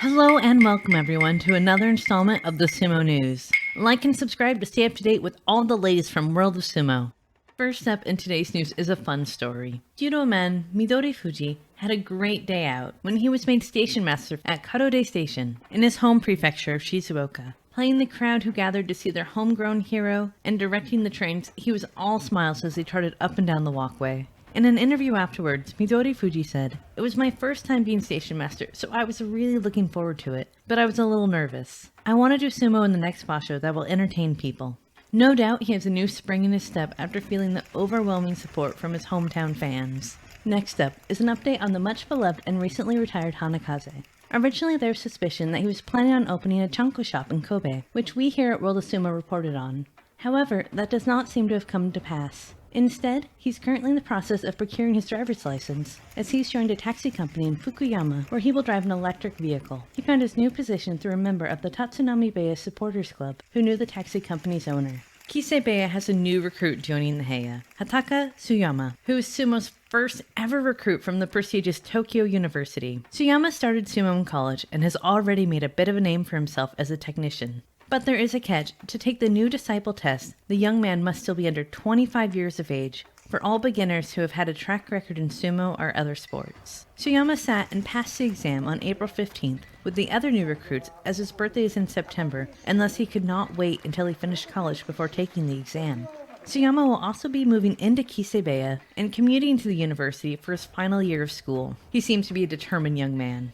Hello and welcome everyone to another installment of the Sumo News. Like and subscribe to stay up to date with all the latest from World of Sumo. First up in today's news is a fun story. Judo man Midorifuji had a great day out when he was made station master at Karode Station in his home prefecture of Shizuoka. Playing the crowd who gathered to see their homegrown hero and directing the trains, he was all smiles as he trotted up and down the walkway. In an interview afterwards, Midorifuji said, "It was my first time being station master, so I was really looking forward to it, but I was a little nervous. I want to do sumo in the next basho that will entertain people." No doubt he has a new spring in his step after feeling the overwhelming support from his hometown fans. Next up is an update on the much beloved and recently retired Hanakaze. Originally there was suspicion that he was planning on opening a chanko shop in Kobe, which we here at World of Sumo reported on. However, that does not seem to have come to pass. Instead, he's currently in the process of procuring his driver's license, as he's joined a taxi company in Fukuyama where he will drive an electric vehicle. He found his new position through a member of the Tatsunami Beya supporters club who knew the taxi company's owner. Kise Beya has a new recruit joining the Heya, Hataka Tsuyama, who is Sumo's first ever recruit from the prestigious Tokyo University. Tsuyama started sumo in college and has already made a bit of a name for himself as a technician. But there is a catch. To take the new disciple test, the young man must still be under 25 years of age for all beginners who have had a track record in sumo or other sports. Tsuyama sat and passed the exam on April 15th with the other new recruits, as his birthday is in September, and thus he could not wait until he finished college before taking the exam. Tsuyama will also be moving into Kise Beya and commuting to the university for his final year of school. He seems to be a determined young man.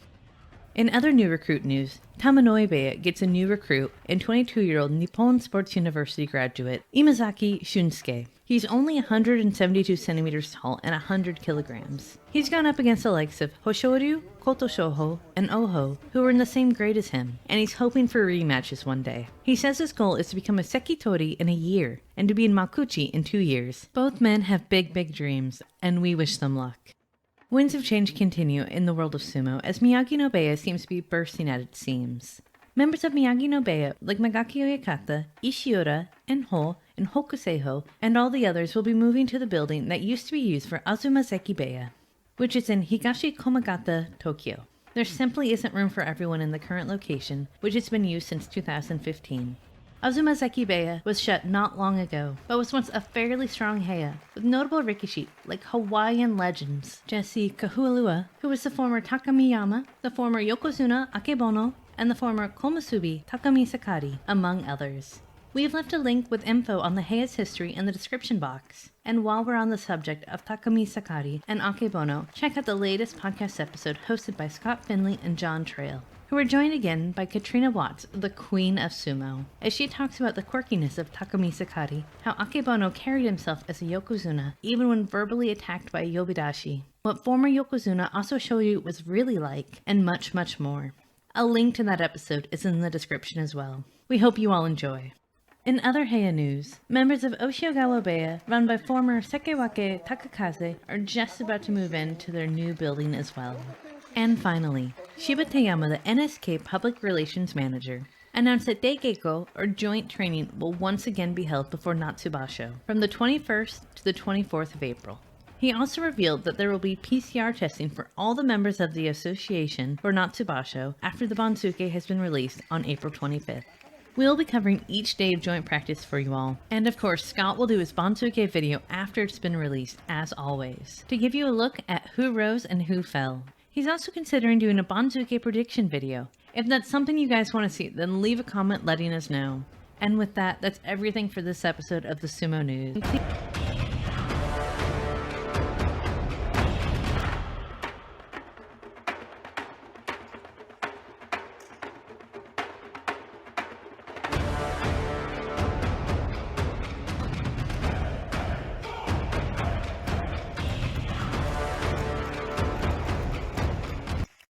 In other new recruit news, Tamanoi Beya gets a new recruit and 22-year-old Nippon Sports University graduate Imazaki Shunsuke. He's only 172 centimeters tall and 100 kilograms. He's gone up against the likes of Hoshoryu, Koto Shoho, and Oho, who are in the same grade as him, and he's hoping for rematches one day. He says his goal is to become a Sekitori in a year, and to be in Makuchi in 2 years. Both men have big dreams, and we wish them luck. Winds of change continue in the world of sumo, as Miyagi no Beya seems to be bursting at its seams. Members of Miyagi no Beya, like Magaki Oyakata, Ishiura, Enho, and Hokuseiho, and all the others will be moving to the building that used to be used for Azumazeki Beya, which is in Higashi Komagata, Tokyo. There simply isn't room for everyone in the current location, which has been used since 2015. Azumazeki Beya was shut not long ago, but was once a fairly strong heya, with notable rikishi like Hawaiian legends Jesse Kahualua, who was the former Takamiyama, the former Yokozuna Akebono, and the former Komusubi Takami Sakari, among others. We've left a link with info on the heya's history in the description box. And while we're on the subject of Takami Sakari and Akebono, check out the latest podcast episode hosted by Scott Finley and John Trail, who are joined again by Katrina, the Queen of Sumo, as she talks about the quirkiness of Takami Sakari, how Akebono carried himself as a Yokozuna, even when verbally attacked by a Yobidashi, what former Yokozuna Asoshoyu was really like, and much more. A link to that episode is in the description as well. We hope you all enjoy. In other heya news, members of Oshiogawa Beya, run by former Sekewake Takakaze, are just about to move into their new building as well. And finally, Shibateyama, the NSK Public Relations Manager, announced that Daigeko, or joint training, will once again be held before Natsubasho from the 21st to the 24th of April. He also revealed that there will be PCR testing for all the members of the association for Natsubasho after the Bansuke has been released on April 25th. We'll be covering each day of joint practice for you all. And of course, Scott will do his Bansuke video after it's been released, as always, to give you a look at who rose and who fell. He's also considering doing a Bansuke prediction video. If that's something you guys want to see, then leave a comment letting us know. And with that, that's everything for this episode of the Sumo News.